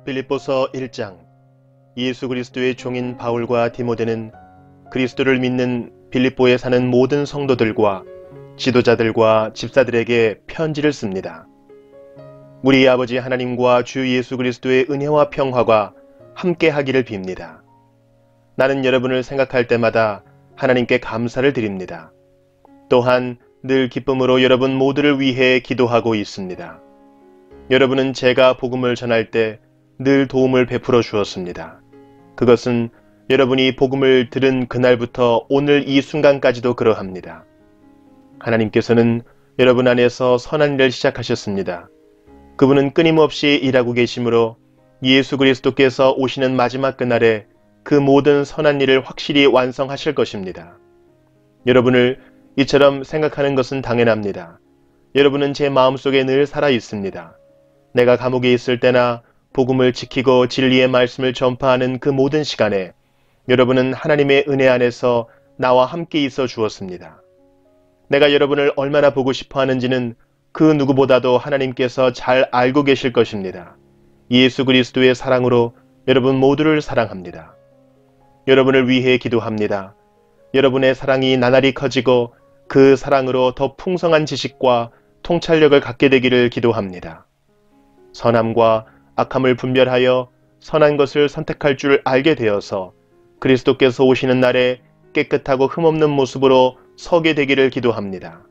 빌립보서 1장. 예수 그리스도의 종인 바울과 디모데는 그리스도를 믿는 빌립보에 사는 모든 성도들과 지도자들과 집사들에게 편지를 씁니다. 우리 아버지 하나님과 주 예수 그리스도의 은혜와 평화가 함께 하기를 빕니다. 나는 여러분을 생각할 때마다 하나님께 감사를 드립니다. 또한 늘 기쁨으로 여러분 모두를 위해 기도하고 있습니다. 여러분은 제가 복음을 전할 때 늘 도움을 베풀어 주었습니다. 그것은 여러분이 복음을 들은 그날부터 오늘 이 순간까지도 그러합니다. 하나님께서는 여러분 안에서 선한 일을 시작하셨습니다. 그분은 끊임없이 일하고 계시므로 예수 그리스도께서 오시는 마지막 그날에 그 모든 선한 일을 확실히 완성하실 것입니다. 여러분을 이처럼 생각하는 것은 당연합니다. 여러분은 제 마음속에 늘 살아 있습니다. 내가 감옥에 있을 때나 복음을 지키고 진리의 말씀을 전파하는 그 모든 시간에 여러분은 하나님의 은혜 안에서 나와 함께 있어 주었습니다. 내가 여러분을 얼마나 보고 싶어 하는지는 그 누구보다도 하나님께서 잘 알고 계실 것입니다. 예수 그리스도의 사랑으로 여러분 모두를 사랑합니다. 여러분을 위해 기도합니다. 여러분의 사랑이 나날이 커지고 그 사랑으로 더 풍성한 지식과 통찰력을 갖게 되기를 기도합니다. 선함과 악함을 분별하여 선한 것을 선택할 줄 알게 되어서 그리스도께서 오시는 날에 깨끗하고 흠없는 모습으로 서게 되기를 기도합니다.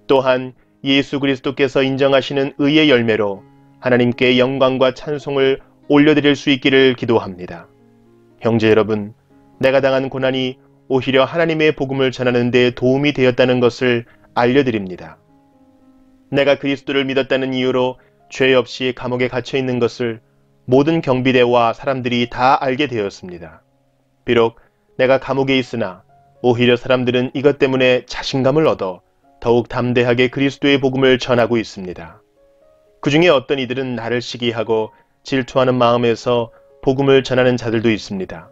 또한 예수 그리스도께서 인정하시는 의의 열매로 하나님께 영광과 찬송을 올려드릴 수 있기를 기도합니다. 형제 여러분, 내가 당한 고난이 오히려 하나님의 복음을 전하는 데 도움이 되었다는 것을 알려드립니다. 내가 그리스도를 믿었다는 이유로 죄 없이 감옥에 갇혀 있는 것을 모든 경비대와 사람들이 다 알게 되었습니다. 비록 내가 감옥에 있으나 오히려 사람들은 이것 때문에 자신감을 얻어 더욱 담대하게 그리스도의 복음을 전하고 있습니다. 그 중에 어떤 이들은 나를 시기하고 질투하는 마음에서 복음을 전하는 자들도 있습니다.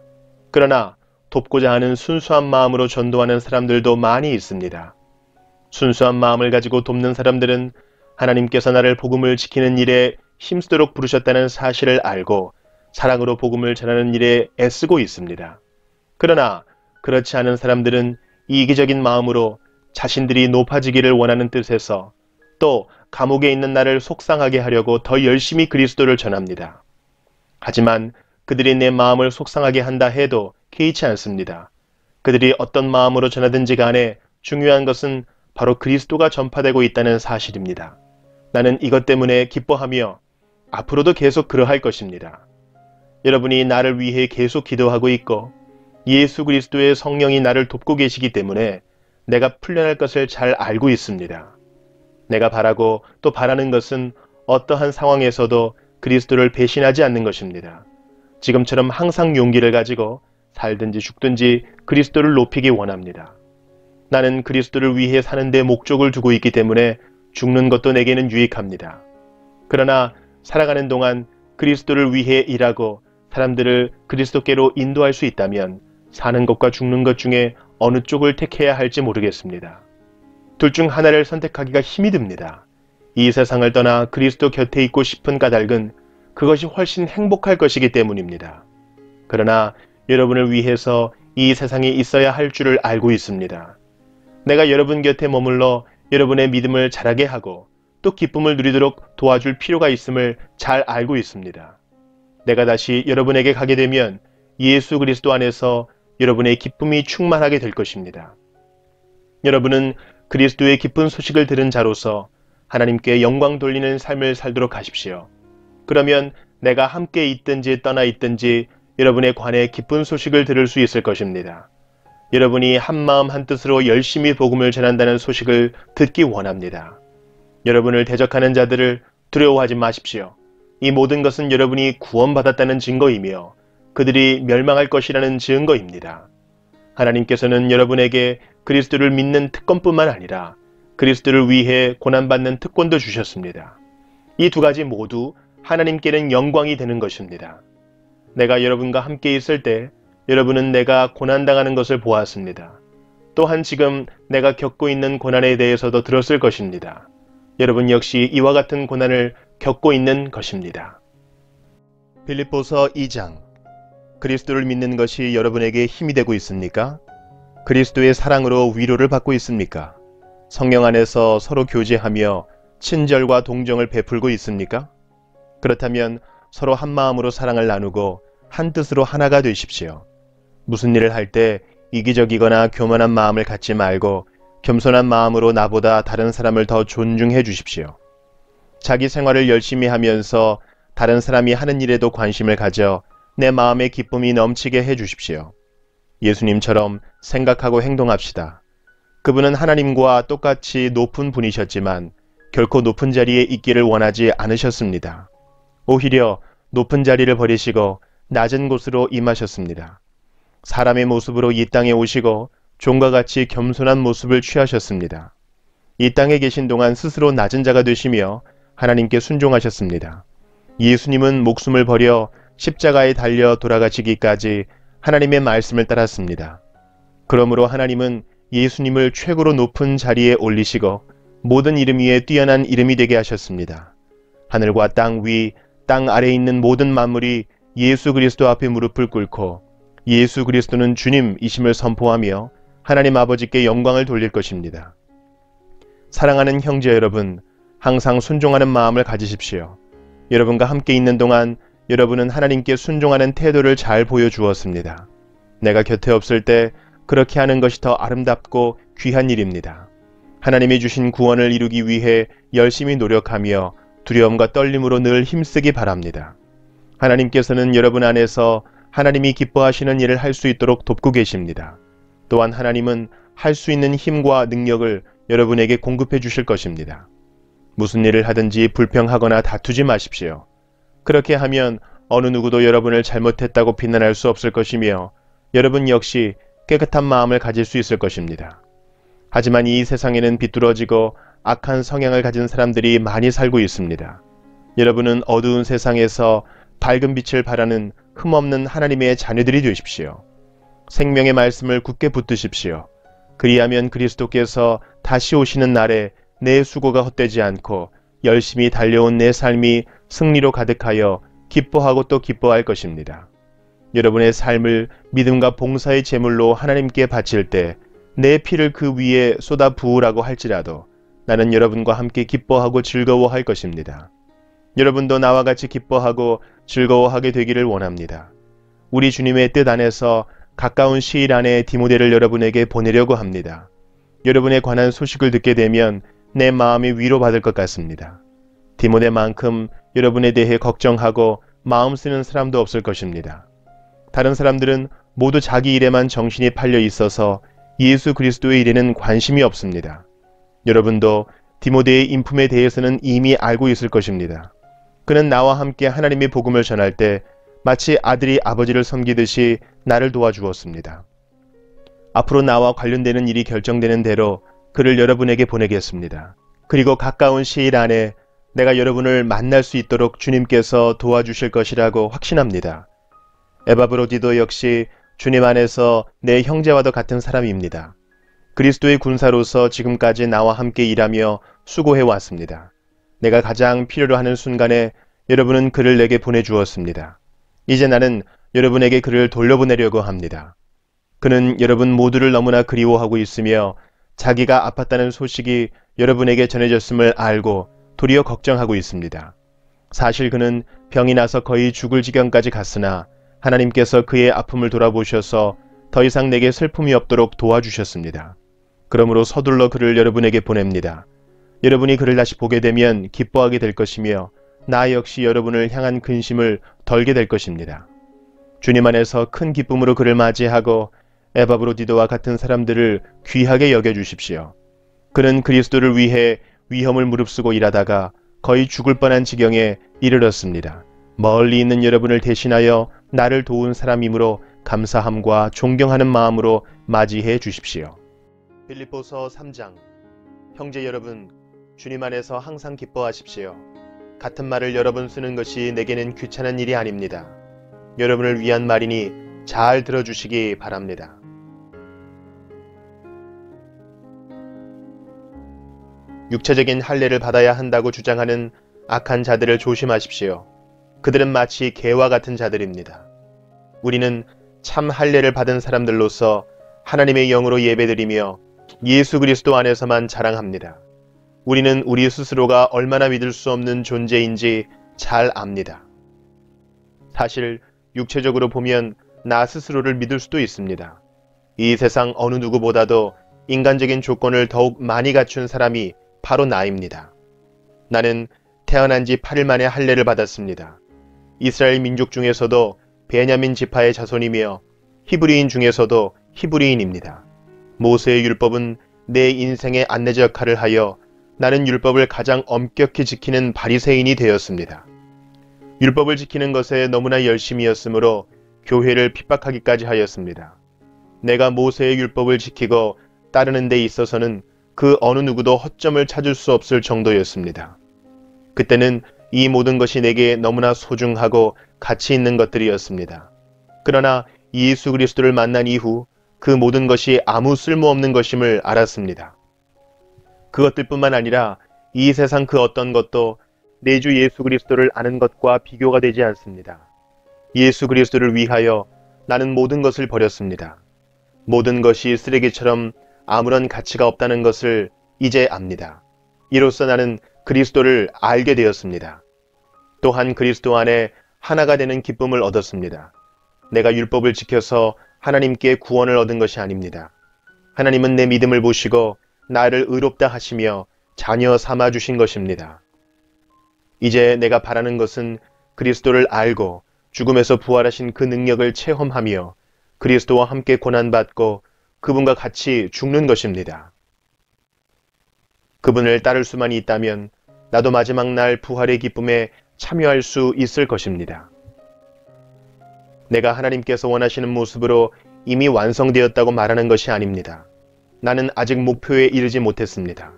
그러나 돕고자 하는 순수한 마음으로 전도하는 사람들도 많이 있습니다. 순수한 마음을 가지고 돕는 사람들은 하나님께서 나를 복음을 지키는 일에 힘쓰도록 부르셨다는 사실을 알고 사랑으로 복음을 전하는 일에 애쓰고 있습니다. 그러나 그렇지 않은 사람들은 이기적인 마음으로 자신들이 높아지기를 원하는 뜻에서 또 감옥에 있는 나를 속상하게 하려고 더 열심히 그리스도를 전합니다. 하지만 그들이 내 마음을 속상하게 한다 해도 개의치 않습니다. 그들이 어떤 마음으로 전하든지 간에 중요한 것은 바로 그리스도가 전파되고 있다는 사실입니다. 나는 이것 때문에 기뻐하며 앞으로도 계속 그러할 것입니다. 여러분이 나를 위해 계속 기도하고 있고 예수 그리스도의 성령이 나를 돕고 계시기 때문에 내가 풀려날 것을 잘 알고 있습니다. 내가 바라고 또 바라는 것은 어떠한 상황에서도 그리스도를 배신하지 않는 것입니다. 지금처럼 항상 용기를 가지고 살든지 죽든지 그리스도를 높이기 원합니다. 나는 그리스도를 위해 사는 데 목적을 두고 있기 때문에 죽는 것도 내게는 유익합니다. 그러나 살아가는 동안 그리스도를 위해 일하고 사람들을 그리스도께로 인도할 수 있다면 사는 것과 죽는 것 중에 어느 쪽을 택해야 할지 모르겠습니다. 둘 중 하나를 선택하기가 힘이 듭니다. 이 세상을 떠나 그리스도 곁에 있고 싶은 까닭은 그것이 훨씬 행복할 것이기 때문입니다. 그러나 여러분을 위해서 이 세상에 있어야 할 줄을 알고 있습니다. 내가 여러분 곁에 머물러 여러분의 믿음을 자라게 하고 또 기쁨을 누리도록 도와줄 필요가 있음을 잘 알고 있습니다. 내가 다시 여러분에게 가게 되면 예수 그리스도 안에서 여러분의 기쁨이 충만하게 될 것입니다. 여러분은 그리스도의 기쁜 소식을 들은 자로서 하나님께 영광 돌리는 삶을 살도록 하십시오. 그러면 내가 함께 있든지 떠나 있든지 여러분에 관해 기쁜 소식을 들을 수 있을 것입니다. 여러분이 한마음 한뜻으로 열심히 복음을 전한다는 소식을 듣기 원합니다. 여러분을 대적하는 자들을 두려워하지 마십시오. 이 모든 것은 여러분이 구원받았다는 증거이며 그들이 멸망할 것이라는 증거입니다. 하나님께서는 여러분에게 그리스도를 믿는 특권뿐만 아니라 그리스도를 위해 고난받는 특권도 주셨습니다. 이 두 가지 모두 하나님께는 영광이 되는 것입니다. 내가 여러분과 함께 있을 때 여러분은 내가 고난당하는 것을 보았습니다. 또한 지금 내가 겪고 있는 고난에 대해서도 들었을 것입니다. 여러분 역시 이와 같은 고난을 겪고 있는 것입니다. 빌립보서 2장. 그리스도를 믿는 것이 여러분에게 힘이 되고 있습니까? 그리스도의 사랑으로 위로를 받고 있습니까? 성령 안에서 서로 교제하며 친절과 동정을 베풀고 있습니까? 그렇다면 서로 한 마음으로 사랑을 나누고 한 뜻으로 하나가 되십시오. 무슨 일을 할 때 이기적이거나 교만한 마음을 갖지 말고 겸손한 마음으로 나보다 다른 사람을 더 존중해 주십시오. 자기 생활을 열심히 하면서 다른 사람이 하는 일에도 관심을 가져 내 마음에 기쁨이 넘치게 해 주십시오. 예수님처럼 생각하고 행동합시다. 그분은 하나님과 똑같이 높은 분이셨지만 결코 높은 자리에 있기를 원하지 않으셨습니다. 오히려 높은 자리를 버리시고 낮은 곳으로 임하셨습니다. 사람의 모습으로 이 땅에 오시고 종과 같이 겸손한 모습을 취하셨습니다. 이 땅에 계신 동안 스스로 낮은 자가 되시며 하나님께 순종하셨습니다. 예수님은 목숨을 버려 십자가에 달려 돌아가시기까지 하나님의 말씀을 따랐습니다. 그러므로 하나님은 예수님을 최고로 높은 자리에 올리시고 모든 이름 위에 뛰어난 이름이 되게 하셨습니다. 하늘과 땅 위, 땅 아래에 있는 모든 만물이 예수 그리스도 앞에 무릎을 꿇고 예수 그리스도는 주님이심을 선포하며 하나님 아버지께 영광을 돌릴 것입니다. 사랑하는 형제 여러분, 항상 순종하는 마음을 가지십시오. 여러분과 함께 있는 동안 여러분은 하나님께 순종하는 태도를 잘 보여주었습니다. 내가 곁에 없을 때 그렇게 하는 것이 더 아름답고 귀한 일입니다. 하나님이 주신 구원을 이루기 위해 열심히 노력하며 두려움과 떨림으로 늘 힘쓰기 바랍니다. 하나님께서는 여러분 안에서 하나님이 기뻐하시는 일을 할 수 있도록 돕고 계십니다. 또한 하나님은 할 수 있는 힘과 능력을 여러분에게 공급해 주실 것입니다. 무슨 일을 하든지 불평하거나 다투지 마십시오. 그렇게 하면 어느 누구도 여러분을 잘못했다고 비난할 수 없을 것이며 여러분 역시 깨끗한 마음을 가질 수 있을 것입니다. 하지만 이 세상에는 비뚤어지고 악한 성향을 가진 사람들이 많이 살고 있습니다. 여러분은 어두운 세상에서 밝은 빛을 발하는 흠없는 하나님의 자녀들이 되십시오. 생명의 말씀을 굳게 붙드십시오. 그리하면 그리스도께서 다시 오시는 날에 내 수고가 헛되지 않고 열심히 달려온 내 삶이 승리로 가득하여 기뻐하고 또 기뻐할 것입니다. 여러분의 삶을 믿음과 봉사의 제물로 하나님께 바칠 때 내 피를 그 위에 쏟아 부으라고 할지라도 나는 여러분과 함께 기뻐하고 즐거워할 것입니다. 여러분도 나와 같이 기뻐하고 즐거워하게 되기를 원합니다. 우리 주님의 뜻 안에서 가까운 시일 안에 디모데를 여러분에게 보내려고 합니다. 여러분에 관한 소식을 듣게 되면 내 마음이 위로받을 것 같습니다. 디모데만큼 여러분에 대해 걱정하고 마음 쓰는 사람도 없을 것입니다. 다른 사람들은 모두 자기 일에만 정신이 팔려 있어서 예수 그리스도의 일에는 관심이 없습니다. 여러분도 디모데의 인품에 대해서는 이미 알고 있을 것입니다. 그는 나와 함께 하나님의 복음을 전할 때 마치 아들이 아버지를 섬기듯이 나를 도와주었습니다. 앞으로 나와 관련되는 일이 결정되는 대로 그를 여러분에게 보내겠습니다. 그리고 가까운 시일 안에 내가 여러분을 만날 수 있도록 주님께서 도와주실 것이라고 확신합니다. 에바브로디도 역시 주님 안에서 내 형제와도 같은 사람입니다. 그리스도의 군사로서 지금까지 나와 함께 일하며 수고해 왔습니다. 내가 가장 필요로 하는 순간에 여러분은 그를 내게 보내주었습니다. 이제 나는 여러분에게 그를 돌려보내려고 합니다. 그는 여러분 모두를 너무나 그리워하고 있으며 자기가 아팠다는 소식이 여러분에게 전해졌음을 알고 도리어 걱정하고 있습니다. 사실 그는 병이 나서 거의 죽을 지경까지 갔으나 하나님께서 그의 아픔을 돌아보셔서 더 이상 내게 슬픔이 없도록 도와주셨습니다. 그러므로 서둘러 그를 여러분에게 보냅니다. 여러분이 그를 다시 보게 되면 기뻐하게 될 것이며 나 역시 여러분을 향한 근심을 덜게 될 것입니다. 주님 안에서 큰 기쁨으로 그를 맞이하고 에바브로디도와 같은 사람들을 귀하게 여겨주십시오. 그는 그리스도를 위해 위험을 무릅쓰고 일하다가 거의 죽을 뻔한 지경에 이르렀습니다. 멀리 있는 여러분을 대신하여 나를 도운 사람이므로 감사함과 존경하는 마음으로 맞이해 주십시오. 빌립보서 3장. 형제 여러분, 주님 안에서 항상 기뻐하십시오. 같은 말을 여러 번 쓰는 것이 내게는 귀찮은 일이 아닙니다. 여러분을 위한 말이니 잘 들어주시기 바랍니다. 육체적인 할례를 받아야 한다고 주장하는 악한 자들을 조심하십시오. 그들은 마치 개와 같은 자들입니다. 우리는 참 할례를 받은 사람들로서 하나님의 영으로 예배드리며 예수 그리스도 안에서만 자랑합니다. 우리는 우리 스스로가 얼마나 믿을 수 없는 존재인지 잘 압니다. 사실 육체적으로 보면 나 스스로를 믿을 수도 있습니다. 이 세상 어느 누구보다도 인간적인 조건을 더욱 많이 갖춘 사람이 바로 나입니다. 나는 태어난 지 8일 만에 할례를 받았습니다. 이스라엘 민족 중에서도 베냐민 지파의 자손이며 히브리인 중에서도 히브리인입니다. 모세의 율법은 내 인생의 안내자 역할을 하여 나는 율법을 가장 엄격히 지키는 바리새인이 되었습니다. 율법을 지키는 것에 너무나 열심이었으므로 교회를 핍박하기까지 하였습니다. 내가 모세의 율법을 지키고 따르는 데 있어서는 그 어느 누구도 허점을 찾을 수 없을 정도였습니다. 그때는 이 모든 것이 내게 너무나 소중하고 가치 있는 것들이었습니다. 그러나 예수 그리스도를 만난 이후 그 모든 것이 아무 쓸모없는 것임을 알았습니다. 그것들뿐만 아니라 이 세상 그 어떤 것도 내 주 예수 그리스도를 아는 것과 비교가 되지 않습니다. 예수 그리스도를 위하여 나는 모든 것을 버렸습니다. 모든 것이 쓰레기처럼 아무런 가치가 없다는 것을 이제 압니다. 이로써 나는 그리스도를 알게 되었습니다. 또한 그리스도 안에 하나가 되는 기쁨을 얻었습니다. 내가 율법을 지켜서 하나님께 구원을 얻은 것이 아닙니다. 하나님은 내 믿음을 보시고 나를 의롭다 하시며 자녀 삼아 주신 것입니다. 이제 내가 바라는 것은 그리스도를 알고 죽음에서 부활하신 그 능력을 체험하며 그리스도와 함께 고난받고 그분과 같이 죽는 것입니다. 그분을 따를 수만 있다면 나도 마지막 날 부활의 기쁨에 참여할 수 있을 것입니다. 내가 하나님께서 원하시는 모습으로 이미 완성되었다고 말하는 것이 아닙니다. 나는 아직 목표에 이르지 못했습니다.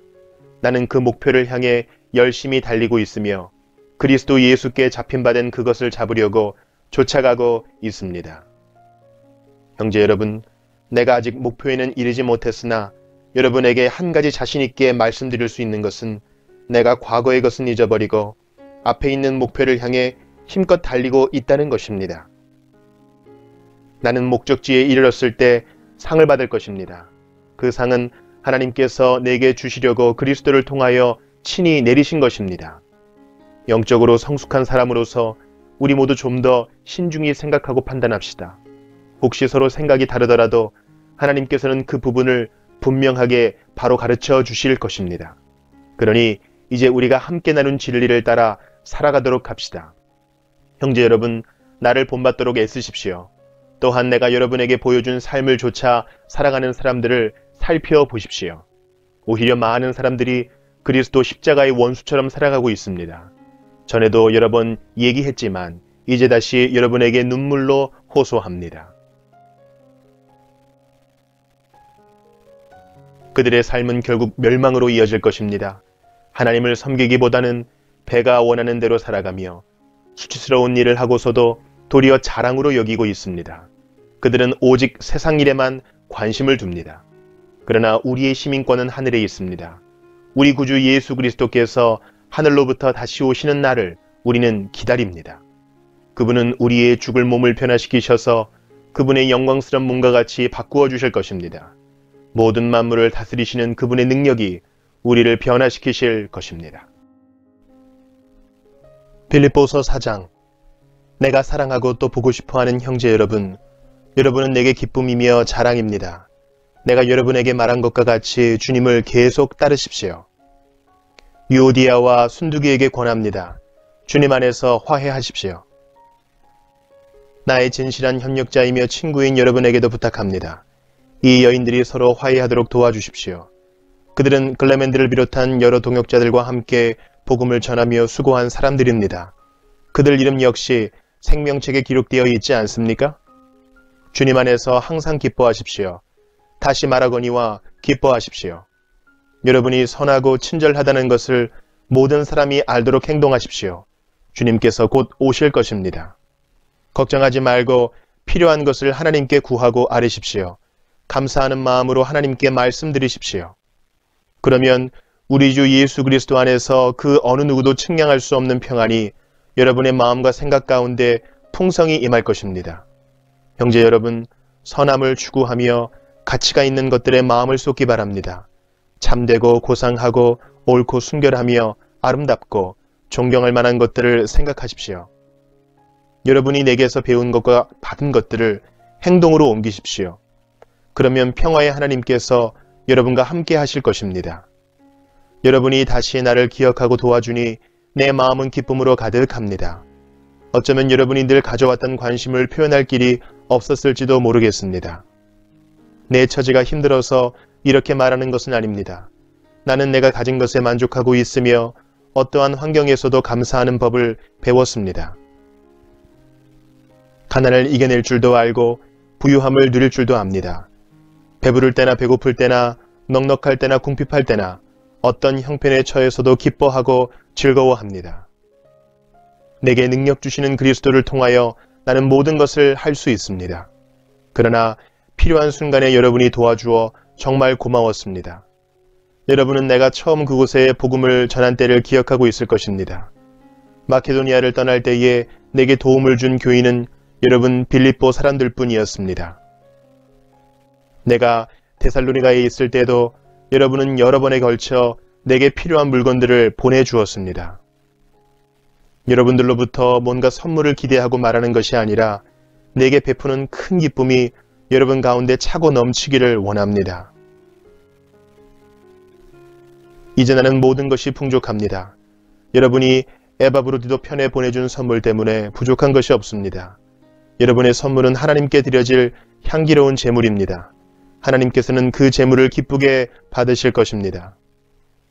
나는 그 목표를 향해 열심히 달리고 있으며 그리스도 예수께 잡힌 바 된 그것을 잡으려고 쫓아가고 있습니다. 형제 여러분, 내가 아직 목표에는 이르지 못했으나 여러분에게 한 가지 자신 있게 말씀드릴 수 있는 것은 내가 과거의 것은 잊어버리고 앞에 있는 목표를 향해 힘껏 달리고 있다는 것입니다. 나는 목적지에 이르렀을 때 상을 받을 것입니다. 그 상은 하나님께서 내게 주시려고 그리스도를 통하여 친히 내리신 것입니다. 영적으로 성숙한 사람으로서 우리 모두 좀 더 신중히 생각하고 판단합시다. 혹시 서로 생각이 다르더라도 하나님께서는 그 부분을 분명하게 바로 가르쳐 주실 것입니다. 그러니 이제 우리가 함께 나눈 진리를 따라 살아가도록 합시다. 형제 여러분, 나를 본받도록 애쓰십시오. 또한 내가 여러분에게 보여준 삶을 조차 살아가는 사람들을 살펴보십시오. 오히려 많은 사람들이 그리스도 십자가의 원수처럼 살아가고 있습니다. 전에도 여러 번 얘기했지만 이제 다시 여러분에게 눈물로 호소합니다. 그들의 삶은 결국 멸망으로 이어질 것입니다. 하나님을 섬기기보다는 배가 원하는 대로 살아가며 수치스러운 일을 하고서도 도리어 자랑으로 여기고 있습니다. 그들은 오직 세상 일에만 관심을 둡니다. 그러나 우리의 시민권은 하늘에 있습니다. 우리 구주 예수 그리스도께서 하늘로부터 다시 오시는 날을 우리는 기다립니다. 그분은 우리의 죽을 몸을 변화시키셔서 그분의 영광스러운 몸과 같이 바꾸어 주실 것입니다. 모든 만물을 다스리시는 그분의 능력이 우리를 변화시키실 것입니다. 빌립보서 4장. 내가 사랑하고 또 보고 싶어하는 형제 여러분, 여러분은 내게 기쁨이며 자랑입니다. 내가 여러분에게 말한 것과 같이 주님을 계속 따르십시오. 유오디아와 순두기에게 권합니다. 주님 안에서 화해하십시오. 나의 진실한 협력자이며 친구인 여러분에게도 부탁합니다. 이 여인들이 서로 화해하도록 도와주십시오. 그들은 글레멘드를 비롯한 여러 동역자들과 함께 복음을 전하며 수고한 사람들입니다. 그들 이름 역시 생명책에 기록되어 있지 않습니까? 주님 안에서 항상 기뻐하십시오. 다시 말하거니와 기뻐하십시오. 여러분이 선하고 친절하다는 것을 모든 사람이 알도록 행동하십시오. 주님께서 곧 오실 것입니다. 걱정하지 말고 필요한 것을 하나님께 구하고 아뢰십시오. 감사하는 마음으로 하나님께 말씀드리십시오. 그러면 우리 주 예수 그리스도 안에서 그 어느 누구도 측량할 수 없는 평안이 여러분의 마음과 생각 가운데 풍성이 임할 것입니다. 형제 여러분, 선함을 추구하며 가치가 있는 것들에 마음을 쏟기 바랍니다. 참되고 고상하고 옳고 순결하며 아름답고 존경할 만한 것들을 생각하십시오. 여러분이 내게서 배운 것과 받은 것들을 행동으로 옮기십시오. 그러면 평화의 하나님께서 여러분과 함께 하실 것입니다. 여러분이 다시 나를 기억하고 도와주니 내 마음은 기쁨으로 가득합니다. 어쩌면 여러분이 늘 가져왔던 관심을 표현할 길이 없었을지도 모르겠습니다. 내 처지가 힘들어서 이렇게 말하는 것은 아닙니다. 나는 내가 가진 것에 만족하고 있으며 어떠한 환경에서도 감사하는 법을 배웠습니다. 가난을 이겨낼 줄도 알고 부유함을 누릴 줄도 압니다. 배부를 때나 배고플 때나 넉넉할 때나 궁핍할 때나 어떤 형편에 처해서도 기뻐하고 즐거워합니다. 내게 능력 주시는 그리스도를 통하여 나는 모든 것을 할 수 있습니다. 그러나 필요한 순간에 여러분이 도와주어 정말 고마웠습니다. 여러분은 내가 처음 그곳에 복음을 전한 때를 기억하고 있을 것입니다. 마케도니아를 떠날 때에 내게 도움을 준 교인은 여러분 빌립보 사람들 뿐이었습니다. 내가 데살로니가에 있을 때도 여러분은 여러 번에 걸쳐 내게 필요한 물건들을 보내주었습니다. 여러분들로부터 뭔가 선물을 기대하고 말하는 것이 아니라 내게 베푸는 큰 기쁨이 여러분 가운데 차고 넘치기를 원합니다. 이제 나는 모든 것이 풍족합니다. 여러분이 에바브로디도 편에 보내준 선물 때문에 부족한 것이 없습니다. 여러분의 선물은 하나님께 드려질 향기로운 제물입니다. 하나님께서는 그 제물을 기쁘게 받으실 것입니다.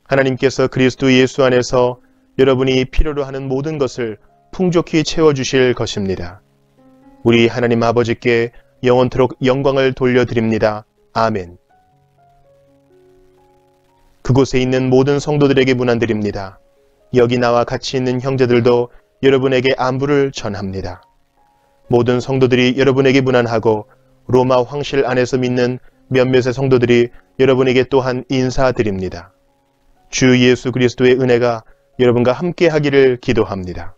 하나님께서 그리스도 예수 안에서 여러분이 필요로 하는 모든 것을 풍족히 채워주실 것입니다. 우리 하나님 아버지께 영원토록 영광을 돌려드립니다. 아멘. 그곳에 있는 모든 성도들에게 문안드립니다. 여기 나와 같이 있는 형제들도 여러분에게 안부를 전합니다. 모든 성도들이 여러분에게 문안하고 로마 황실 안에서 믿는 몇몇의 성도들이 여러분에게 또한 인사드립니다. 주 예수 그리스도의 은혜가 여러분과 함께 하기를 기도합니다.